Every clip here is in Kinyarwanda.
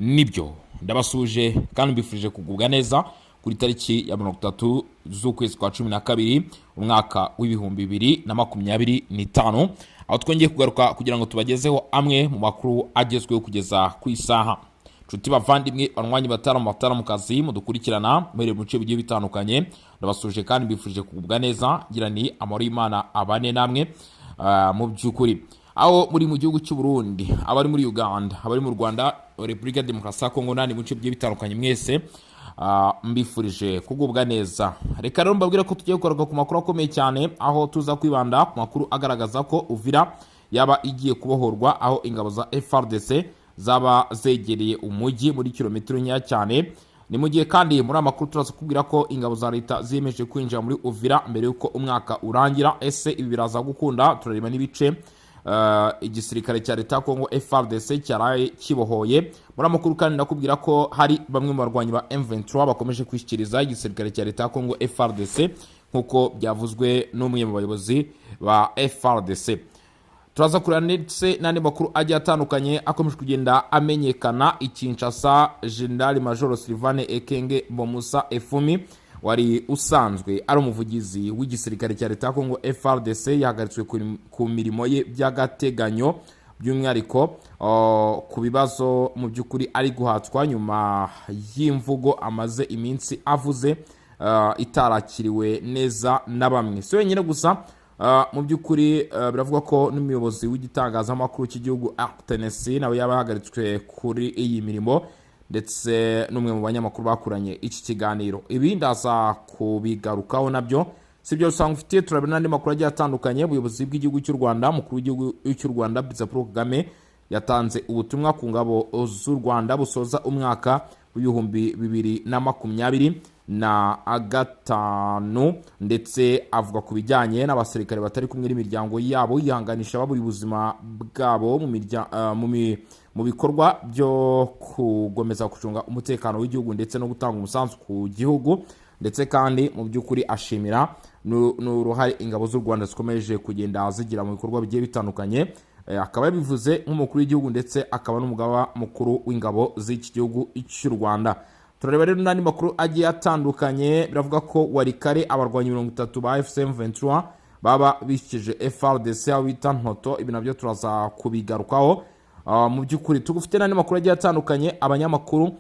nibyo ndabasuje kandi mbifurije kugubwa neza kuri tariki ya 30 z'ukwezi kwa 12 umwaka w'ibihumbi 2025 aho twongeye kugaruka kugira ngo tubagezeho amwe mu makuru agezweho kugeza ku isaha. Nshuti bavandimwe banwanyi batara mu kazi mudukurikirana muri mu bice bigiye bitandukanye, ndabasuje kandi mbifurije kugubwa neza, ngira ni amahoro y'Imana abane namwe mu by'ukuri. Aho muri mu gihugu cy'u Burundi, abari muri Uganda, abari mu Rwanda, Repubulika Demokarasi ya Kongo nani mu bice bigiye bitandukanye mwese mbifurije kugubwa neza. Reka rero mbabwira ko tugiye gukora ku makuru akomeye cyane, aho tuza kwibanda ku makuru agaragaza ko Uvira yaba igiye kubohorwa, aho ingabo za Fardc zaba zegereye umujyi muri kilometero nya cyane. Ni mu gihe kandi muri amakuru turaza kubwira ko ingabo za leta ziyemeje kwinjira muri Uvira mbere yuko umwaka urangira. Ese ibi biraza gukunda? Turareba n'ibice igisirikare cya leta Kongo Fardc cyaraye kibohoye. Muri amakuru kandi ndakubwira ko hari bamwe mu barwanyi ba M23 bakomeje kwishyikiriza igisirikare cya leta Kongo Fardc nkuko byavuzwe n'umwe mu bayobozi ba Fardc. Turaza kurana ndetse n'andi makuru agiye atandukanye akomeje kugenda amenyekana. Ikinshasa, General Major Sylvain Ekenge Bomusa Efumi wari usanzwe ari umuvugizi w'igisirikare cya leta Kongo FARDC yahagaritswe ku mirimo ye by'agateganyo, by'umwihariko ku bibazo mu by'ukuri ari guhatwa nyuma y'imvugo amaze iminsi avuze itarakiriwe neza na bamwe. So wenyine gusa mu by'ukuri biravuga ko n'umuyobozi w'igitangazamakuru cy'igihugu Tennessee nawe yabahagaritswe kuri iyi mirimo, ndetse n'umwe mu banyamakuru bakuranye iki kiganiro. Ibi ndaza kubigarukaho nabyo. Sibyo usanga ufite turabona n'andi makuru agiye atandukanye. Ubuyobozi bw'igihugu cy'u Rwanda, mukuru w'igihugu cy'u Rwanda Paul Kagame yatanze ubutumwa ku ngabo z'u Rwanda busoza umwaka w'ibihumbi 2025, ndetse avuga ku bijyanye n'abasirikare batari kumwe n'imiryango yabo, yihanganisha baburi ubuzima bwabo mu bikorwa byo kugomeza gucunga umutekano w'igihugu ndetse no gutanga umusanzu ku gihugu, ndetse kandi mu by'ukuri ashimira n'uruhare ingabo z'u Rwanda zikomeje kugenda zigira mu bikorwa bigiye bitandukanye. Akaba yabivuze nk'umukuru w'igihugu ndetse akaba n'umugaba mukuru w'ingabo z'iki gihugu cy'u Rwanda. Turareba rero n'andi makuru agiye atandukanye. Biravuga ko wari kare abarwanyi 30 ba FM23 baba bishije FARDC aho bita Ntoto. Ibi nabyo turaza kubigarukaho. Mu by'ukuri tugufite n'andi makuru agiye atandukanye. Abanyamakuru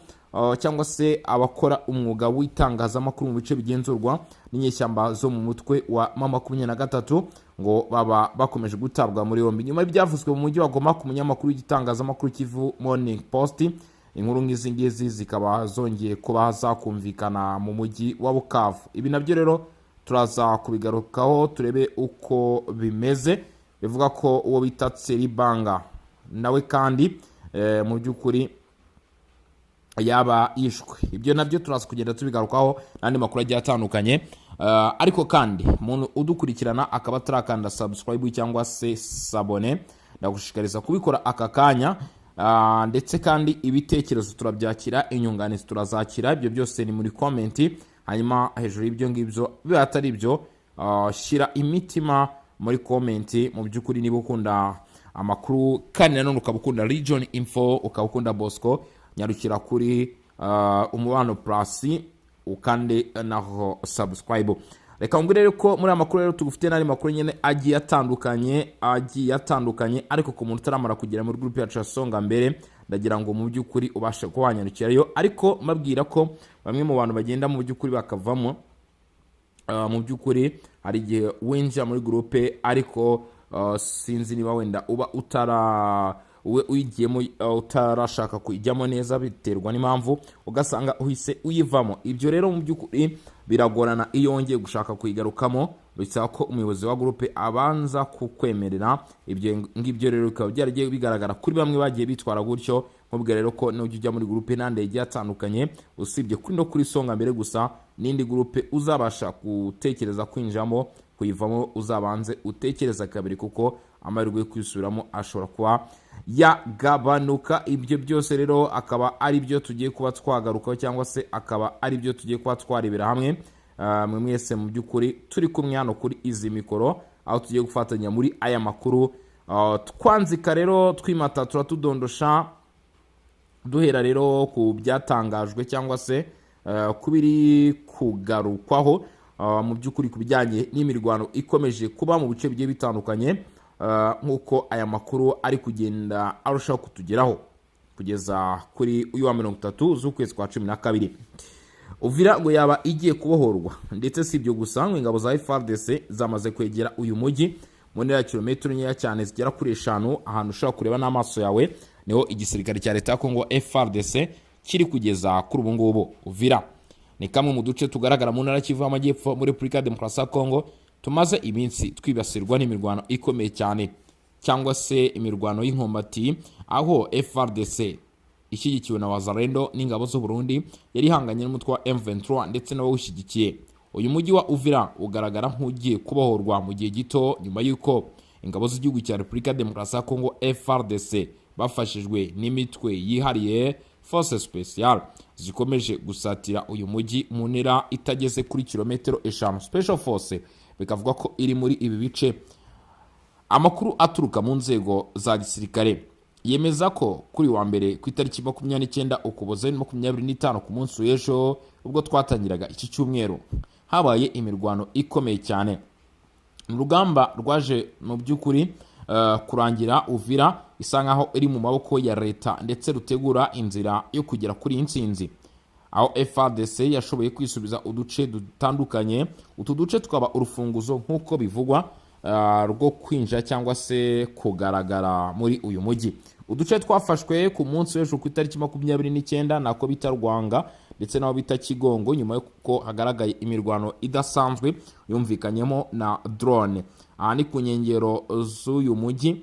cyangwa se abakora umwuga w'itangazamakuru mu bice bigenzurwa n'inyeshyamba zo mu mutwe wa M23 ngo baba bakomeje gutabwa muri yombi nyuma y'ibyavuzwe mu mujyi wa Goma ku munyamakuru w'igitangazamakuru Kivu Morning Post. Inkuru nk'izi ngizi zikaba zongeye kuba zakumvikana mu mujyi wa Bukavu. Ibi nabyo rero turaza kubigarukaho turebe uko bimeze. Bivuga ko uwo bita Seribanga nawe kandi mu by'ukuri yaba yishwe. Ibyo nabyo turaza kugenda tubigarukaho n'andi makuru agiye atandukanye. Ariko kandi umuntu udukurikirana akaba atarakanda subscribe cyangwa se sabone, ndagushishikariza kubikora aka kanya. Ndetse kandi ibitekerezo turabyakira, inyunganizi turazakira. Ibyo byose ni muri comment. Hanyuma hejuru y'ibyo ngibyo biba atari ibyo, shyira imitima muri comment. Mu by'ukuri niba ukunda amakuru kandi nanone ukabukunda Region Info, ukabukunda Bosco, nyarukira kuri Umubano Plus ukande naho subscribe. Reka ngure rero ko muri amakuru rero tugufite n'ari makuru nyene agiye atandukanye ariko ku muntu utaramara kugera muri group yacu Songa Mbere, ndagira ngo mu by'ukuri ubashe kuhanyarukirayo. Ariko mabwira ko bamwe mu bantu bagenda mu by'ukuri bakavamo, mu by'ukuri hari igihe winjira muri group ariko sinzi niba wenda uba uyigiyemo utarashaka kujyamo neza, biterwa n'impamvu ugasanga uhise uyivamo. Ibyo rero mu by'ukuri biragorana iyo wongeye gushaka kuyigarukamo, bisaba ko umuyobozi wa groupe abanza kukwemerera. Ibyo ngibyo rero bikaba byaragiye bigaragara kuri bamwe bagiye bitwara gutyo. Nkubwira rero ko n'ujya ujya muri groupe nande yagiye atandukanye, usibye kuri no kuri Songa Mbere gusa, n'indi groupe uzabasha gutekereza kwinjamo kuyivamo uzabanze utekereza kabiri, kuko amahirwe yo kwisubiramo ashobora kuba yagabanuka. Ibyo byose rero akaba ari byo tugiye kuba twagarukaho, cyangwa se akaba ari byo tugiye kuba twarebera hamwe. Mwe mwese mu by'ukuri turi kumwe hano kuri izi mikoro, aho tugiye gufatanya muri aya makuru. Twanzika rero twimata turatudondosha duhera rero ku byatangajwe cyangwa se kubiri kugarukwaho mu by'ukuri ku bijyanye n'imirwano ikomeje kuba mu bice bigiye bitandukanye, nk'uko aya makuru ari kugenda arushaho kutugeraho kugeza kuri uyu wa 30 z'ukwezi kwa 12. Uvira ngo yaba igiye kubohorwa, ndetse si ibyo gusa, ngo ingabo za Fardc zamaze kwegera uyu mujyi mu ntera ya kilometero nkeya cyane zigera kuri 5, ahantu ushobora kureba n'amaso yawe niho igisirikare cya leta ya Kongo Fardc kiri kugeza kuri ubu ngubu. Uvira ni kamwe mu duce tugaragara mu ntara Kivu y'Amajyepfo muri Repubulika ya Demokarasi ya Kongo, tumaze iminsi twibasirwa n'imirwano ikomeye cyane cyangwa se imirwano y'inkombati, aho Fardc ishyigikiwe na Wazalendo n'ingabo z'u Burundi yari ihanganye n'umutwe wa M23 ndetse n'abawushyigikiye. Uyu mujyi wa Uvira ugaragara nk'ugiye kubohorwa mu gihe gito nyuma y'uko ingabo z'igihugu cya Repubulika ya Demokarasi ya Kongo Fardc bafashijwe n'imitwe yihariye Force Special zikomeje gusatira uyu mujyi mu ntera itageze kuri kilometero 5. Special Force bikavuga ko iri muri ibi bice. Amakuru aturuka mu nzego za gisirikare yemeza ko kuri wa mbere ku itariki 29 Ukuboza 2025 ku munsi w'ejo, ubwo twatangiraga iki cyumweru, habaye imirwano ikomeye cyane. Urugamba rwaje mu by'ukuri kurangira Uvira isa nkaho iri mu maboko ya leta ndetse rutegura inzira yo kugera kuri intsinzi, aho Fardc yashoboye kwisubiza uduce dutandukanye. Utu duce tukaba urufunguzo nk'uko bivugwa rwo kwinjira cyangwa se kugaragara muri uyu mujyi. Uduce twafashwe ku munsi w'ejo ku itariki 29 nako bita Rwanga ndetse naho bita Kigongo, nyuma y'uko hagaragaye imirwano idasanzwe yumvikanyemo na drone. Aha ni ku nkengero z'uyu mujyi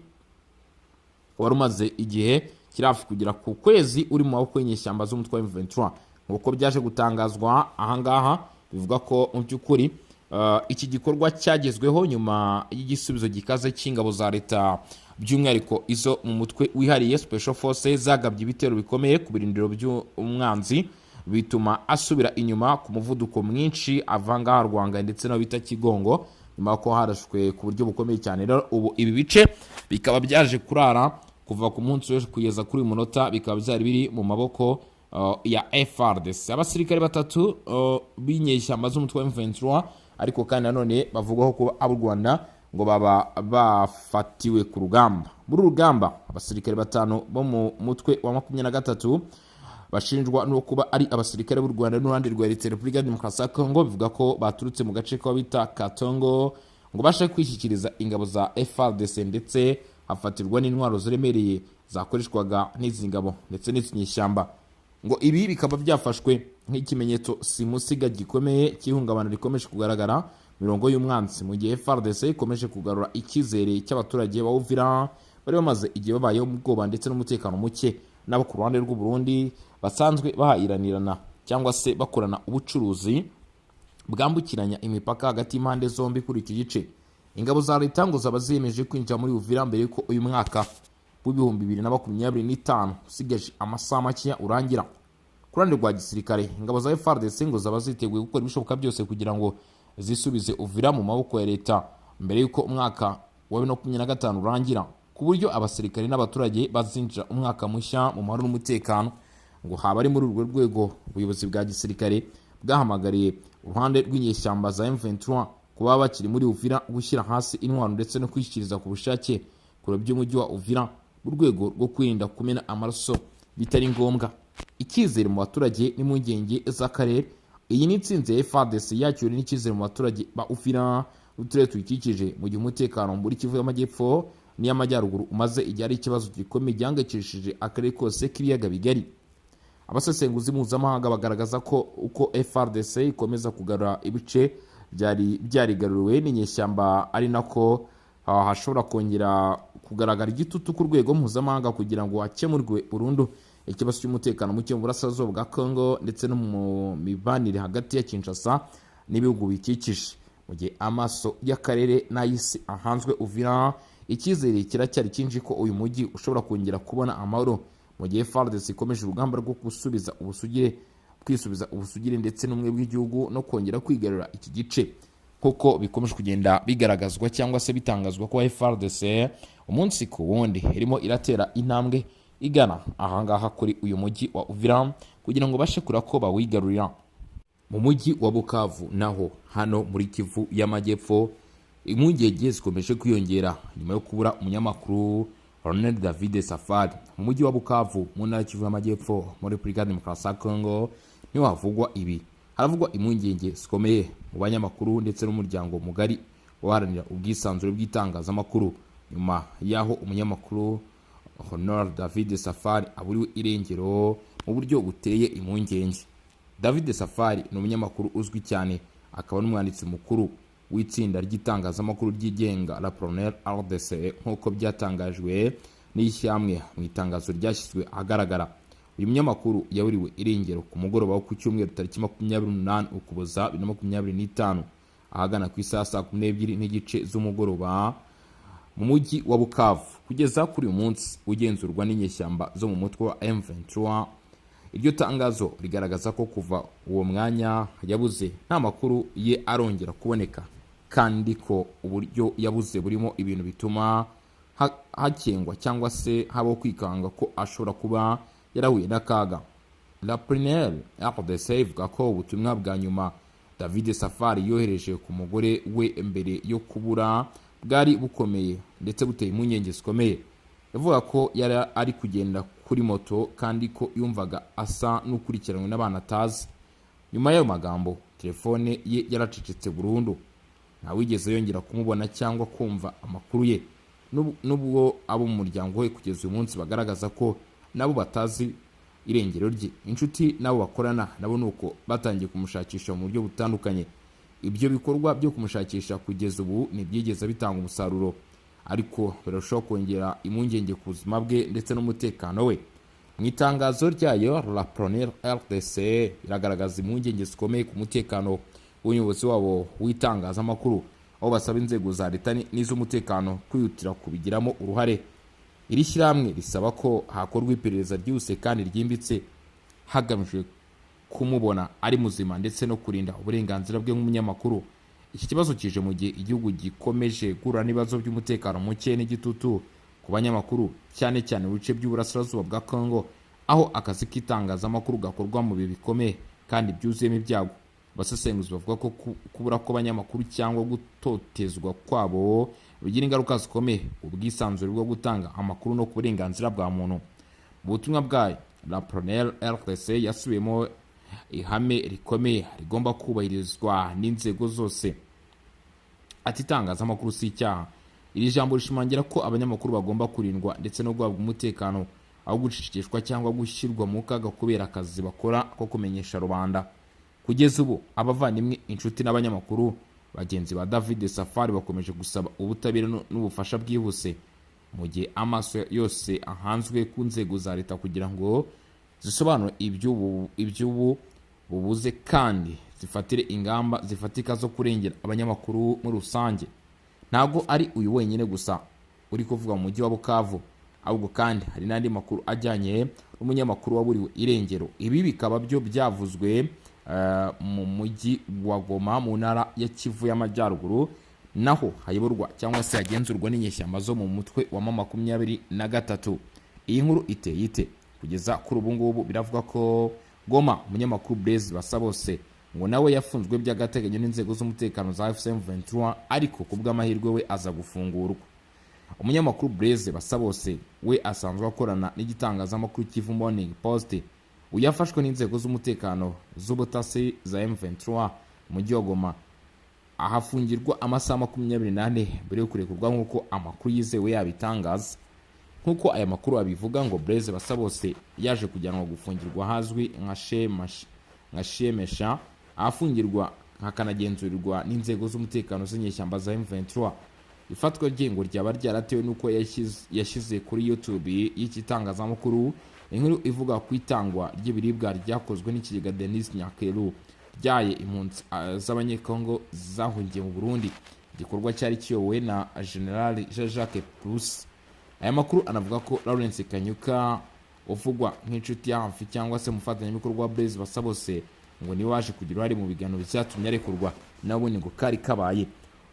wari umaze igihe kirafi kugira ku kwezi uri mu maboko y'inyeshyamba z'umutwe wa M23. Nk'uko byaje gutangazwa ahangaha, bivuga ko mu by'ukuri iki gikorwa cyagezweho nyuma y'igisubizo gikaze cy'ingabo za leta, by'umwihariko izo mu mutwe wihariye Special Force zagabye ibitero bikomeye ku birindiro by'umwanzi, bituma asubira inyuma ku muvuduko mwinshi avanga Rwanga ndetse no bita Kigongo, nyuma ko harashwe ku buryo bukomeye cyane. Rero ubu ibi bice bikaba byaje kurara kuva ku munsi w'ejo kugeza kuri uyu munota, bikaba byari biri mu maboko ya Fardc. Abasirikare batatu b'inyeshyamba z'umutwe wa M23 ariko kandi nanone bavugwaho kuba abo Rwanda ngo baba bafatiwe ku rugamba. Muri rugamba abasirikare batanu bo mu mutwe wa 23 bashinjwa no kuba ari abasirikare b'u Rwanda n'uruhande rwa Repubulika ya Demokarasi ya Kongo, bivuga ko baturutse mu gace ko bita Katongo ngo bashe kwishyikiriza ingabo za Fardc, ndetse hafatirwa n'intwaro ziremereye zakoreshwaga n'izi ngabo ndetse n'inyeshyamba. Ngo ibi bikaba byafashwe nk'ikimenyetso simusiga gikomeye cy'ihungabana rikomeje kugaragara mirongo y'umwanzi, mu gihe Fardc ikomeje kugarura icyizere cy'abaturage ba Uvira bari bamaze igihe babayeho mu bwoba ndetse n'umutekano muke, n'abo ku ruhande rw'u Burundi basanzwe bahayiranirana cyangwa se bakorana ubucuruzi bwambukiranya imipaka hagati y'impande zombi. Kuri iki gice ingabo za leta ngo zaba ziyemeje kwinjira muri Uvira mbere yuko uyu mwaka w'ibihumbi 2025 usigaje amasaha make urangira. Ku ruhande rwa gisirikare ingabo za Fardc ngo zaba ziteguye gukora ibishoboka byose kugira ngo zisubize Uvira mu maboko ya leta mbere yuko umwaka wa 2025 urangira, ku buryo abasirikare n'abaturage bazinjira umwaka mushya mu mahoro n'umutekano. Ngo haba ari muri urwo rwego ubuyobozi bwa gisirikare bwahamagariye uruhande rw'inyeshyamba za M23 kuba bakiri muri Uvira gushyira hasi intwaro ndetse no kwishyikiriza ku bushake kure by'umujyi wa Uvira mu rwego rwo kwirinda kumena amaraso bitari ngombwa. Icyizere mu baturage n'impungenge z'akarere. Iyi ni intsinzi ya Fardc yakiriwe n'icyizere mu baturage ba Uvira n'uturere tuyikikije, mu gihe umutekano muri Kivu y'Amajyepfo n'iy'Amajyaruguru umaze igihe ari ikibazo gikomeye gihangayikishije akarere kose k'ibiyaga bigari. Abasesenguzi mpuzamahanga bagaragaza ko uko Fardc ikomeza kugarura ibice byari byarigaruriwe n'inyeshyamba, ari nako hashobora kongera kugaragara igitutu ku rwego mpuzamahanga kugira ngo hakemurwe burundu ikibazo cy'umutekano muke mu burasirazuba bwa Kongo ndetse no mu mibanire hagati ya Kinshasa n'ibihugu bikikije. Mu gihe amaso y'akarere n'ay'isi ahanzwe Uvira, icyizere kiracyari cyinshi ko uyu mujyi ushobora kongera kubona amahoro, mu gihe Fardc ikomeje urugamba rwo kwisubiza ubusugire ndetse n'umwe bw'igihugu no kongera kwigarura iki gice, kuko bikomeje kugenda bigaragazwa cyangwa se bitangazwa ko Fardc umunsi ku wundi irimo iratera intambwe igana ahangaha kuri uyu mujyi wa Uvira kugira ngo bashe kura ko bawigarurira. Mu mujyi wa Bukavu naho hano muri Kivu y'Amajyepfo impungenge zikomeje kwiyongera nyuma yo kubura umunyamakuru Colonel David Safari. Mu mujyi wa Bukavu mu ntara Kivu y'Amajyepfo muri Repubulika Demokarasi ya Kongo niho havugwa ibi. Haravugwa impungenge zikomeye mu banyamakuru ndetse n'umuryango mugari uharanira ubwisanzure bw'itangazamakuru nyuma yaho umunyamakuru Colonel David Safari aburiwe irengero mu buryo buteye impungenge. David Safari ni umunyamakuru uzwi cyane, akaba n'umwanditsi mukuru w'itsinda ry'itangazamakuru ryigenga la Fardc nk'uko byatangajwe n'ishyamwe mu itangazo ryashyizwe ahagaragara. Uyu munyamakuru yaburiwe irengero ku mugoroba wo ku cyumweru tariki 28 Ukuboza 2025 ahagana ku isaha 12:30 z'umugoroba mu mujyi wa Bukavu. Kugeza kuri uyu munsi ugenzurwa n'inyeshyamba zo mu mutwe wa M23. Iryo tangazo rigaragaza ko kuva uwo mwanya yabuze nta makuru ye arongera kuboneka, kandi ko uburyo yabuze burimo ibintu bituma hakengwa cyangwa se habo kwikanga ko ashobora kuba yarahuye n'akaga. La Prenelle Fardc ivuga ko ubutumwa bwa nyuma David Safari yohereje ku mugore we mbere yo kubura bwari bukomeye ndetse buteye impungenge zikomeye. Yavuga ko yari ari kugenda kuri moto kandi ko yumvaga asa n'ukurikiranwe n'abana atazi. Nyuma y'ayo magambo telefone ye yaracecetse burundu, nta wigeze yongera kumubona cyangwa kumva amakuru ye, nubwo abo mu muryango we kugeza uyu munsi bagaragaza ko nabo batazi irengero rye. Inshuti nabo bakorana nabo nuko batangiye kumushakisha mu buryo butandukanye. Ibyo bikorwa byo kumushakisha kugeza ubu ntibyigeze bitanga umusaruro, ariko birashobora kongera impungenge ku buzima bwe ndetse n'umutekano we. Mu itangazo ryayo la Prenelle Fardc iragaragaza impungenge zikomeye ku mutekano w'umuyobozi wabo w'itangazamakuru, aho basaba inzego za leta n'iz'umutekano kwihutira kubigiramo uruhare. Iri shyirahamwe risaba ko hakorwa iperereza ryihuse kandi ryimbitse hagamijwe kumubona ari muzima ndetse no kurinda uburenganzira bwe nk'umunyamakuru. Iki kibazo kije mu gihe igihugu gikomeje guhura n'ibibazo by'umutekano muke n'igitutu ku banyamakuru, cyane cyane mu bice by'uburasirazuba bwa Kongo, aho akazi k'itangazamakuru gakorwa mu bihe bikomeye kandi byuzuyemo ibyago. Abasesenguzi bavuga ko kubura kw'abanyamakuru cyangwa gutotezwa kwabo bigira ingaruka zikomeye ubwisanzure bwo gutanga amakuru no ku burenganzira bwa muntu. Mu butumwa bwayo la Prenelle Fardc yasubiyemo ihame rikomeye rigomba kubahirizwa n'inzego zose. Ati itangazamakuru si icyaha. Iri jambo rishimangira ko abanyamakuru bagomba kurindwa ndetse no guhabwa umutekano, aho gucicikishwa cyangwa gushyirwa mu kaga kubera akazi bakora ko kumenyesha rubanda. Kugeza ubu abavandimwe, inshuti n'abanyamakuru bagenzi ba David Safari bakomeje gusaba ubutabera n'ubufasha bwihuse, mu gihe amaso yose ahanzwe ku nzego za leta kugira ngo zisobanure iby'ubu bubuze kandi zifatire ingamba zifatika zo kurengera abanyamakuru muri rusange. Ntabwo ari uyu wenyine gusa uri kuvuga mu mujyi wa Bukavu, ahubwo kandi hari n'andi makuru ajyanye n'umunyamakuru waburiwe irengero. Ibi bikaba byo byavuzwe mu mujyi wa Goma mu ntara ya Kivu y'Amajyaruguru, naho hayoborwa cyangwa se hagenzurwa n'inyeshyamba zo mu mutwe wa 23. Iyi nkuru iteye ite? Kugeza kuri ubu ngubu biravuga ko Goma umunyamakuru Blaise Basabose ngo nawe yafunzwe by'agateganyo n'inzego z'umutekano za FM23, ariko kubw'amahirwe we aza gufungurwa. Umunyamakuru Blaise Basabose we asanzwe akorana n'igitangazamakuru Kivu Morning Post, uyafashwe n'inzego z'umutekano z'ubutasi za M23 mu mujyi wa Goma, ahafungirwa amasaha 28 mbere yo kurekurwa nk'uko amakuru yizewe yabitangaza. Nk'uko aya makuru abivuga ngo Blaise Basabose yaje kujyanwa gufungirwa hazwi nka Shemesha, ahafungirwa hakanagenzurirwa n'inzego z'umutekano z'inyeshyamba za M23. Ifatwa ry'ingo ryaba ryaratewe n'uko yashyize kuri YouTube y'ikitangazamakuru inkuru ivuga ku itangwa ry'ibiribwa ryakozwe n'ikigega Denis Nyakeru ryaye impunzi z'abanyekongo zahungiye mu Burundi. Igikorwa cyari kiyobowe na General Jacques Plus. Aya makuru anavuga ko Lawrence Kanyuka uvugwa nk'inshuti ya hafi cyangwa se umufatanyabikorwa wa Blaise Basabose ngo ni waje kugira uruhare mu biganiro byatumye arekurwa, nabone ngo kari kabaye.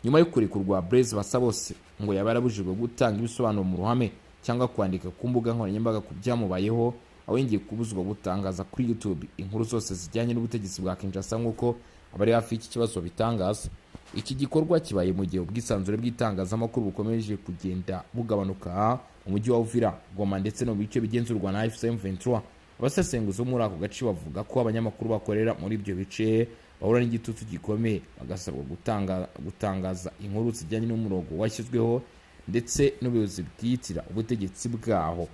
Nyuma yo kurekurwa Blaise Basabose ngo yaba yarabujijwe gutanga ibisobanuro mu ruhame cyangwa kwandika ku mbuga nkoranyambaga ku byamubayeho, aho yingiye kubuzwa gutangaza kuri YouTube inkuru zose zijyanye n'ubutegetsi bwa Kinshasa nk'uko abari hafi y'iki kibazo bitangaza. Iki gikorwa kibaye mu gihe ubwisanzure bw'itangazamakuru bukomeje kugenda bugabanuka mu mujyi wa Uvira, Goma ndetse no mu bice bigenzurwa na M23. Abasesenguzi bo muri ako gace bavuga ko abanyamakuru bakorera muri ibyo bice bahura n'igitutu gikomeye, bagasabwa gutangaza inkuru zijyanye n'umurongo washyizweho ndetse n'ubuyobozi bwitira ubutegetsi bwaho.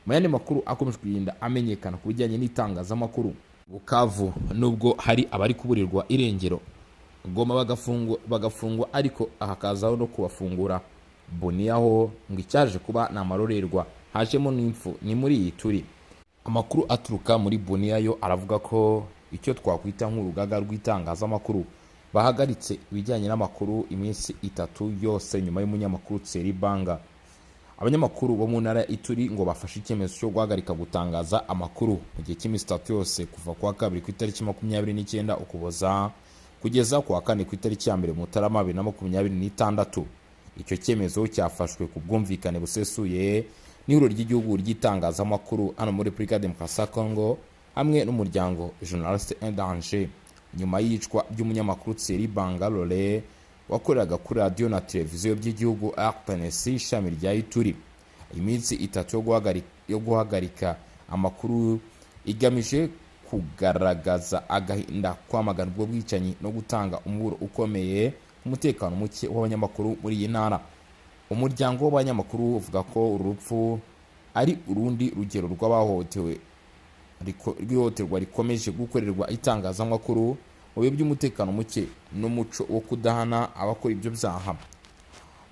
Mu yandi makuru akomeje kugenda amenyekana ku bijyanye n'itangazamakuru, Bukavu nubwo hari abari kuburirwa irengero, Goma bagafungwa ariko ahakazaho no kubafungura. Boniyaho ngo icyaje kuba n'amarorerwa hajemo n'imfu ni muri iyi turi. Amakuru aturuka muri Boniyayo aravuga ko icyo twakwita nk'urugaga rw'itangazamakuru bahagaritse ibijyanye n'amakuru iminsi 3 yose nyuma y'umunyamakuru Tseri-Banga. Abanyamakuru bo mu ntara Ituri ngo bafashe icyemezo cyo guhagarika gutangaza amakuru mu gihe cy'iminsi 3 yose kuva kwa kabiri ku itariki 29 Ukuboza kugeza kwa kane ku itariki ya mbere Mutarama 2026. Icyo cyemezo cyafashwe ku bwumvikane busesuye n'ihuriro ry'igihugu ry'itangazamakuru hano muri Repubulika ya Demokarasi ya Congo hamwe n'umuryango Journaliste en Danger, nyuma y'icwa ry'umunyamakuru Tseri-Banga wakoreraga kuri radio na televiziyo by'igihugu RTNC ishami rya Ituri. Iminsi 3 yo guhagarika amakuru igamije kugaragaza agahinda kwamagana ubwo bwicanyi no gutanga umuburo ukomeye umutekano muke w'abanyamakuru muri iyi ntara. Umuryango w'abanyamakuru uvuga ko urupfu ari urundi rugero rw'ihohoterwa rikomeje gukorerwa itangazamakuru mu bihe by'umutekano muke n'umuco wo kudahana abakora ibyo byaha.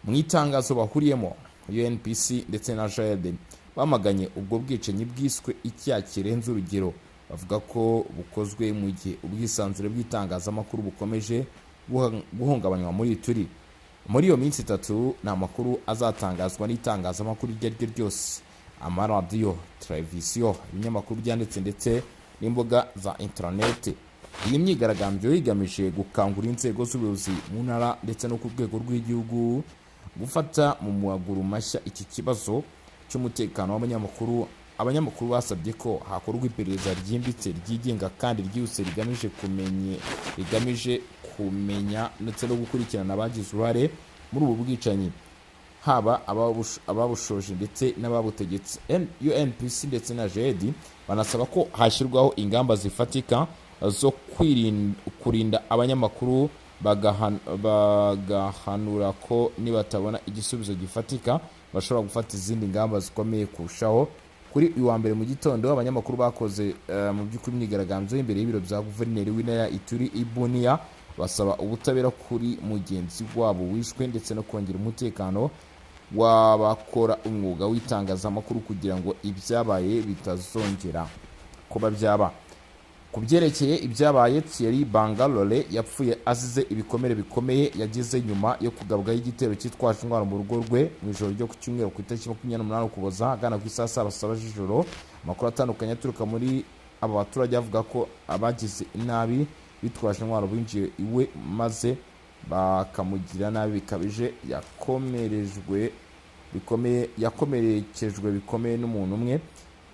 Mu itangazo bahuriyemo UNPC ndetse na JAD bamaganye ubwo bwicanyi bwiswe icyaha kirenze urugero, bavuga ko bukozwe mu gihe ubwisanzure bw'itangazamakuru bukomeje guhungabanywa muri Ituri. Muri iyo minsi 3 nta makuru azatangazwa n'itangazamakuru iryo ari ryo ryose, amaradiyo, televiziyo, ibinyamakuru byanditse ndetse n'imbuga za internet. Iyi myigaragambyo yigamije gukangura inzego z'ubuyobozi mu ntara ndetse no ku rwego rw'igihugu gufata mu maguru mashya iki kibazo cy'umutekano w'abanyamakuru. Abanyamakuru basabye ko hakorwa iperereza ryimbitse ryigenga kandi ryihuse rigamije kumenya ndetse no gukurikirana abagize uruhare muri ubu bwicanyi, haba ababushoje ndetse n'ababutegetse. UNPC ndetse na JAD banasaba ko hashyirwaho ingamba zifatika zo kurinda abanyamakuru, bagahanura ko nibatabona igisubizo gifatika bashobora gufata izindi ngamba zikomeye kurushaho. Kuri uyu wa mbere mu gitondo abanyamakuru bakoze mu by'ukuri imyigaragambyo imbere y'ibiro bya guverineri w'intara Ituri Ibuniya basaba ubutabera kuri mugenzi wabo wishwe ndetse no kongera umutekano w'abakora umwuga w'itangazamakuru kugira ngo ibyabaye bitazongera kuba byaba. Ku byerekeye ibyabaye, Tseri-Banga yapfuye azize ibikomere bikomeye yagize nyuma yo kugabwaho igitero cyitwaje intwaro mu rugo rwe mu ijoro ryo ku cyumweru ku itariki 28 Ukuboza agana ku isaha 7 z'ijoro. Amakuru atandukanye aturuka muri aba baturage avuga ko abagize inabi bitwaje intwaro binjiye iwe maze bakamugira nabi bikabije. Yakomerekejwe bikomeye n'umuntu umwe,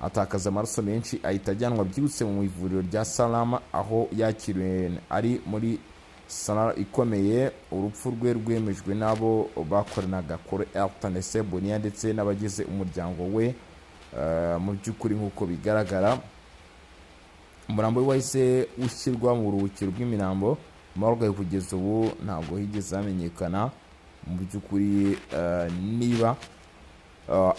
atakaza amaraso menshi, ahita ajyanwa byibutse mu ivuriro rya Salama aho yakiriwe ari muri sala ikomeye. Urupfu rwe rwemejwe n'abo bakoranaga kuri RTNC Boniya ndetse n'abagize umuryango we. Mu by'ukuri nk'uko bigaragara umurambo wahise ushyirwa mu ruhukiro rw'imirambo morgue. Kugeza ubu ntabwo higeze hamenyekana mu by'ukuri niba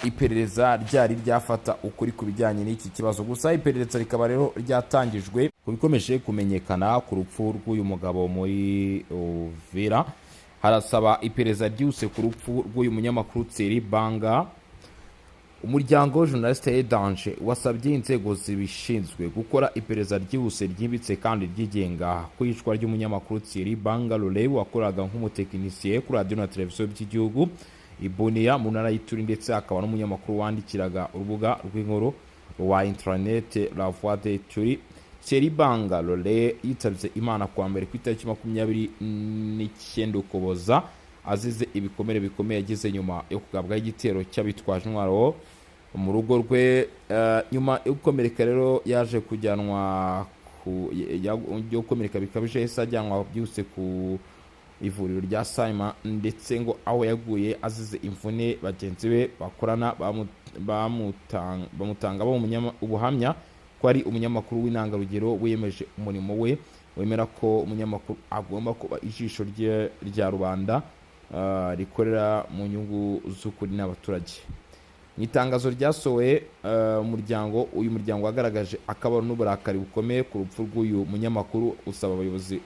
iperereza ryari ryafata ukuri ku bijyanye n'iki kibazo. Gusa iperereza rikaba rero ryatangijwe ku bikomeje kumenyekana ku rupfu rw'uyu mugabo muri Uvira. Harasaba iperereza ryihuse ku rupfu rw'uyu munyamakuru Tseri-Banga. Umuryango Journaliste en Danger wasabye inzego zibishinzwe gukora iperereza ryihuse ryimbitse kandi ryigenga ku icwa ry'umunyamakuru Tseri-Banga wakoraga nk'umutekinisiye kuri radio na televiziyo by'igihugu Ibuniya mu ntara y'Ituri, ndetse akaba n'umunyamakuru wandikiraga urubuga rw'inkuru rwa internet La Voix de Ituri. Tseri-Banga yitabye Imana kwa mbere ku itariki 29 Ukuboza azize ibikomere bikomeye yagize nyuma yo kugabwaho igitero cy'abitwaje intwaro mu rugo rwe. Nyuma yo gukomereka rero yaje kujyanwa yo gukomereka bikabije, yahise ajyanwa byose ku ivuriro rya Saima, ndetse ngo aho yaguye azize imvune bagenzi be bakorana bamutanga ubuhamya ko ari umunyamakuru w'intangarugero wiyemeje umurimo we, wemera ko umunyamakuru agomba kuba ijisho rya rubanda rikorera mu nyungu z'ukuri n'abaturage. Mu itangazo ryasohowe uyu muryango wagaragaje akababaro n'uburakari bukomeye ku rupfu rw'uyu munyamakuru, usaba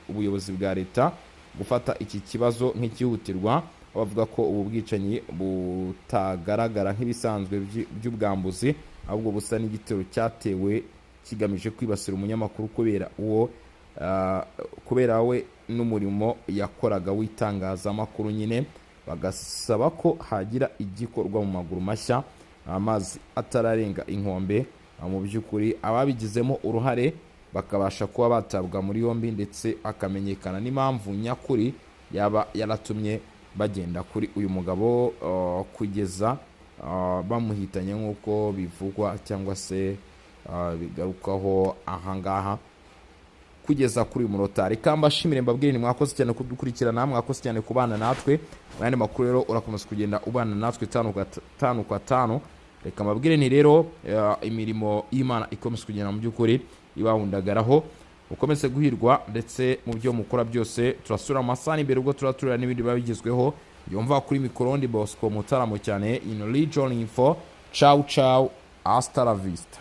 ubuyobozi bwa leta gufata iki kibazo nk'ikihutirwa. Bavuga ko ubu bwicanyi butagaragara nk'ibisanzwe by'ubwambuzi, ahubwo busa n'igitero cyatewe kigamije kwibasira umunyamakuru kubera we n'umurimo yakoraga w'itangazamakuru nyine. Bagasaba ko hagira igikorwa mu maguru mashya, amazi atararenga inkombe. Mu by'ukuri ababigizemo uruhare bakabasha kuba batabwa muri yombi, ndetse akamenyekana n'impamvu nyakuri yaba yaratumye bagenda kuri uyu mugabo kugeza bamuhitanye nk'uko bivugwa cyangwa se bigarukaho ahangaha kugeza kuri uyu munota. Reka mbashimire mbabwire ni mwakoze cyane kudukurikirana, mwakoze cyane kubana natwe. Mwandi makuru rero urakomeza kugenda ubana natwe 5 kwa 5. Reka mbabwire ni rero imirimo y'Imana ikomeza kugenda mu by'ukuri ibahundagaraho, ukomeze guhirwa ndetse mu byo mukora byose. Turasura amasani imbere ubwo turaturira n'ibindi babigezweho. Yumva kuri mikorondi Bosco Mutaramo cyane in Region Info. Ciao ciao, hasta la vista.